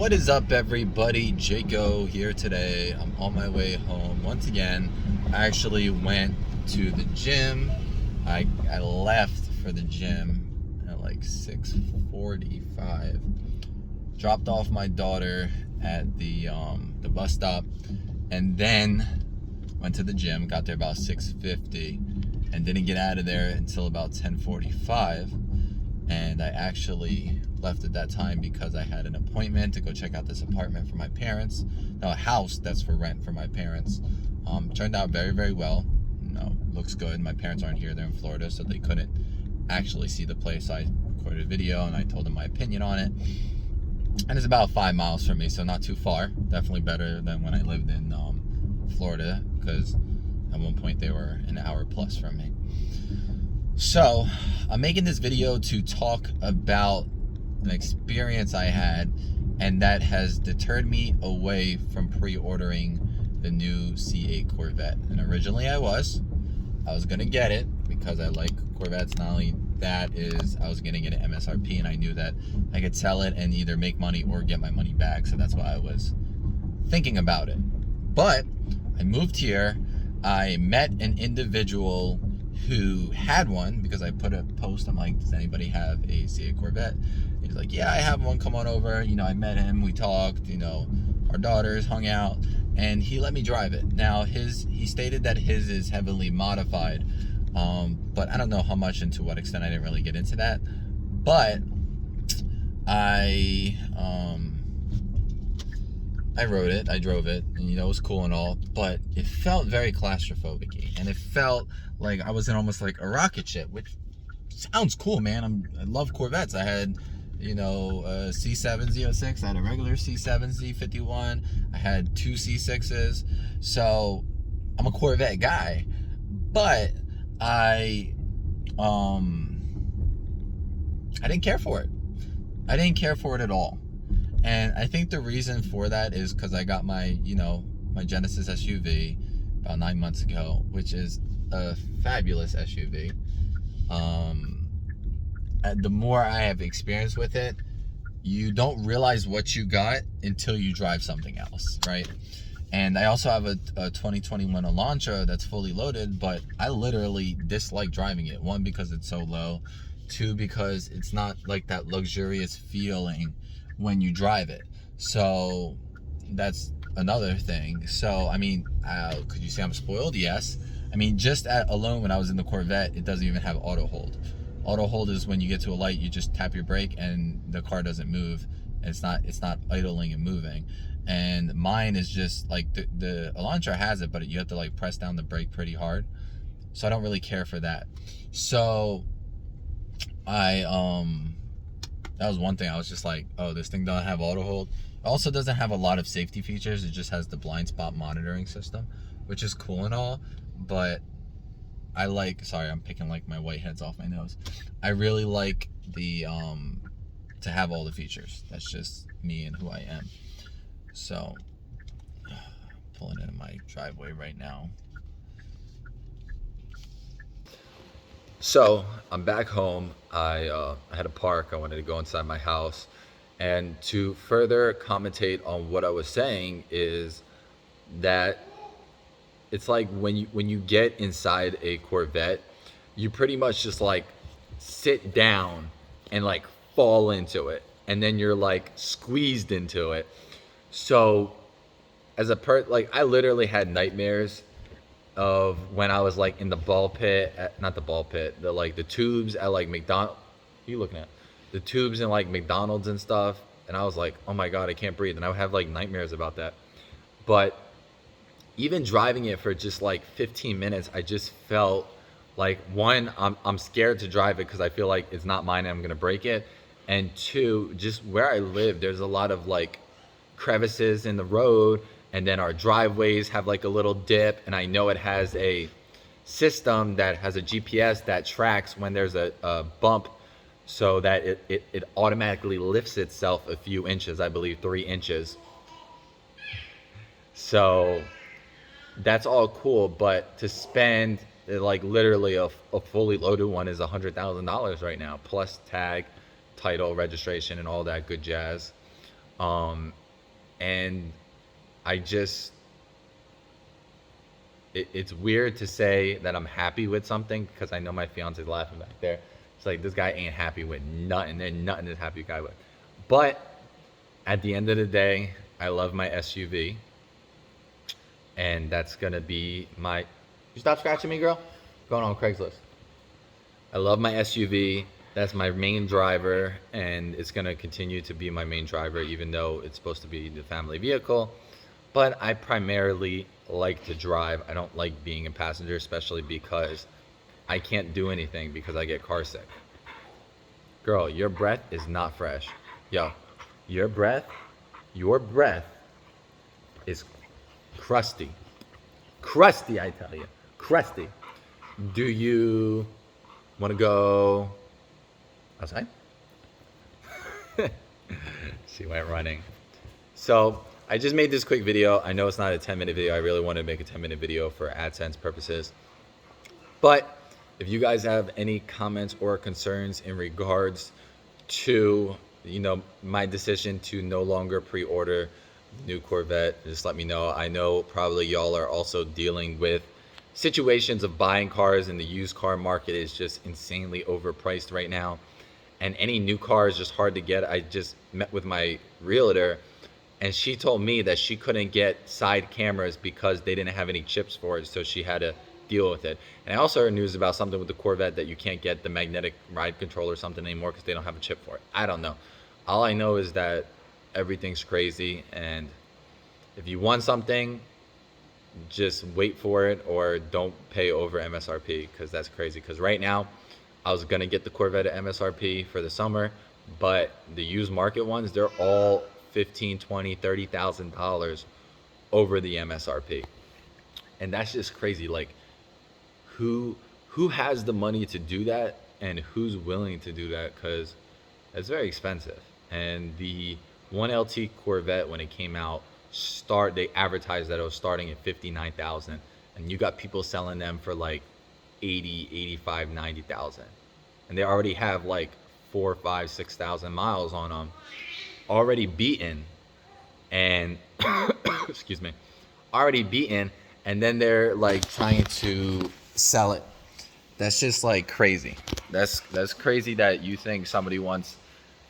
What is up, everybody? Jaco here today. I'm on my way home once again. I actually went to the gym. I left for the gym at like 6:45. Dropped off my daughter at the bus stop, and then went to the gym. Got there about 6:50, and didn't get out of there until about 10:45. And I actually left at that time because I had an appointment to go check out this apartment for my parents. No, a house that's for rent for my parents. Turned out very, very well. Looks good. My parents aren't here; they're in Florida, so they couldn't actually see the place. I recorded a video and I told them my opinion on it. And it's about 5 miles from me, so not too far. Definitely better than when I lived in Florida, because at one point they were an hour plus from me. So I'm making this video to talk about an experience I had, and that has deterred me away from pre-ordering the new C8 Corvette. And originally I was gonna get it because I like Corvettes. Not only that, is I was getting it at MSRP, and I knew that I could sell it and either make money or get my money back. So that's why I was thinking about it. But I moved here. I met an individual who had one because I put a post. I'm like, does anybody have a C8 Corvette? He's like, yeah, I have one. Come on over. I met him. We talked. Our daughters hung out, and he let me drive it. Now, he stated that his is heavily modified, but I don't know how much and to what extent. I didn't really get into that. But I rode it, I drove it, and it was cool and all, but it felt very claustrophobic-y, and it felt like I was in almost like a rocket ship, which sounds cool, man. I love Corvettes. I had, a C7Z06, I had a regular C7Z51, I had two C6s, so I'm a Corvette guy, but I didn't care for it. I didn't care for it at all. And I think the reason for that is because I got my Genesis SUV about 9 months ago, which is a fabulous SUV. The more I have experience with it, you don't realize what you got until you drive something else, right? And I also have a 2021 Elantra that's fully loaded, but I literally dislike driving it. One, because it's so low. Two, because it's not like that luxurious feeling when you drive it. So that's another thing. So could you say I'm spoiled? Yes. Just alone, when I was in the Corvette, it doesn't even have auto hold. Auto hold is when you get to a light, you just tap your brake and the car doesn't move. It's not idling and moving. And mine is just like the Elantra has it, but you have to like press down the brake pretty hard. So I don't really care for that. So that was one thing. I was just like, oh, this thing doesn't have auto hold. It also doesn't have a lot of safety features. It just has the blind spot monitoring system, which is cool and all, but sorry, I'm picking like my white heads off my nose. I really like the to have all the features. That's just me and who I am. So pulling into my driveway right now. So I'm back home. I had to park. I wanted to go inside my house. And to further commentate on what I was saying is that it's like when you get inside a Corvette, you pretty much just like sit down and like fall into it. And then you're like squeezed into it. So as I literally had nightmares of when I was like in the ball pit, not the ball pit, the tubes at like McDonald's. What are you looking at? The tubes in like McDonald's and stuff. And I was like, oh my God, I can't breathe. And I would have like nightmares about that. But even driving it for just like 15 minutes, I just felt like, one, I'm scared to drive it because I feel like it's not mine and I'm gonna break it. And two, just where I live, there's a lot of like crevices in the road, and then our driveways have like a little dip, and I know it has a system that has a GPS that tracks when there's a bump, so that it automatically lifts itself a few inches, I believe 3 inches. So that's all cool, but to spend like literally a fully loaded one is $100,000 right now, plus tag, title, registration, and all that good jazz. And I just, it's weird to say that I'm happy with something because I know my fiance's laughing back there. It's like, this guy ain't happy with nothing. There's nothing this happy guy with. But at the end of the day, I love my SUV. And that's going to be my... You stop scratching me, girl? Going on Craigslist. I love my SUV. That's my main driver. And it's going to continue to be my main driver, even though it's supposed to be the family vehicle. But I primarily like to drive. I don't like being a passenger, especially because I can't do anything because I get car sick. Girl, your breath is not fresh. Yo, your breath is crusty. Crusty, I tell you. Crusty. Do you want to go outside? She went running. So I just made this quick video. I know it's not a 10-minute video. I really wanted to make a 10-minute video for AdSense purposes. But if you guys have any comments or concerns in regards to, you know, my decision to no longer pre-order the new Corvette, just let me know. I know probably y'all are also dealing with situations of buying cars, and the used car market is just insanely overpriced right now. And any new car is just hard to get. I just met with my realtor, and she told me that she couldn't get side cameras because they didn't have any chips for it, so she had to deal with it. And I also heard news about something with the Corvette that you can't get the magnetic ride control or something anymore because they don't have a chip for it. I don't know. All I know is that everything's crazy, and if you want something, just wait for it or don't pay over MSRP, because that's crazy. Because right now, I was gonna get the Corvette at MSRP for the summer, but the used market ones, they're all $15,000, $20,000, $30,000 over the MSRP. And that's just crazy. Like, who has the money to do that, and who's willing to do that? Because it's very expensive. And the 1LT Corvette, when it came out, they advertised that it was starting at $59,000, and you got people selling them for like 80, 85, 90,000, and they already have like 4, 5, 6,000 miles on them, already beaten, and excuse me, already beaten, and then they're like trying to sell it. That's just like crazy. That's crazy that you think somebody wants,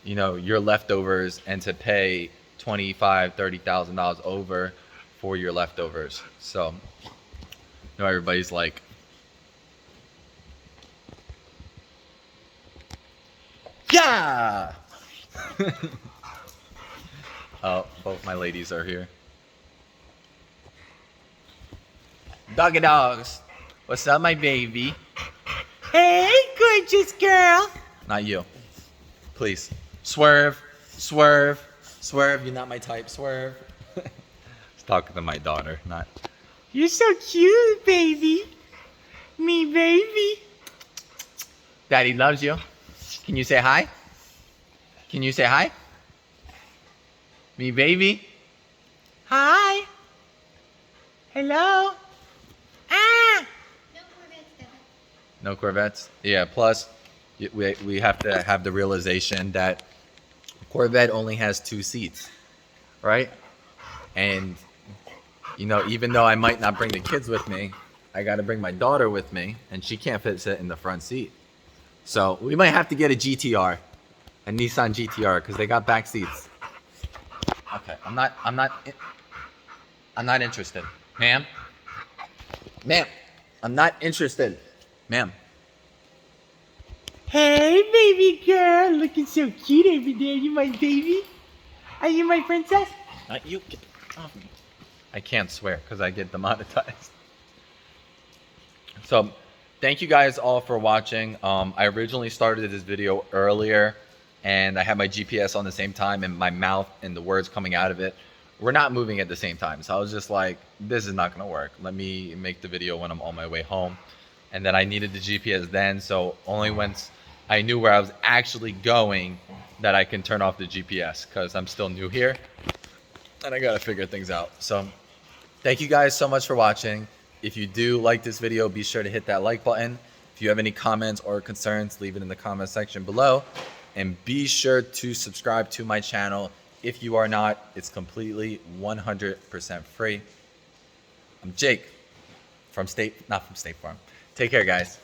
you know, your leftovers, and to pay $25,000, $30,000 over for your leftovers. So, you know, everybody's like, yeah. Oh, both my ladies are here. Doggy dogs. What's up, my baby? Hey, gorgeous girl. Not you. Please. Swerve. Swerve. Swerve. You're not my type. Swerve. I was talking to my daughter, not... You're so cute, baby. Me, baby. Daddy loves you. Can you say hi? Can you say hi? Me, baby. Hi. Hello. Ah. No Corvettes? Yeah, plus we have to have the realization that Corvette only has 2 seats, right? And, you know, even though I might not bring the kids with me, I got to bring my daughter with me, and she can't sit in the front seat. So we might have to get a GTR, a Nissan GTR, because they got back seats. Okay, I'm not interested, ma'am. Ma'am, I'm not interested, ma'am. Hey, baby girl. Looking so cute over there. You my baby? Are you my princess? Not you. Get off me. I can't swear because I get demonetized. So, thank you guys all for watching. I originally started this video earlier, and I had my GPS on the same time, and my mouth and the words coming out of it were not moving at the same time. So I was just like, this is not going to work. Let me make the video when I'm on my way home. And then I needed the GPS then, so only once I knew where I was actually going that I can turn off the GPS, because I'm still new here and I got to figure things out. So thank you guys so much for watching. If you do like this video, be sure to hit that like button. If you have any comments or concerns, leave it in the comment section below. And be sure to subscribe to my channel If you are not, it's completely 100% free. I'm Jake from not from State Farm. Take care, guys.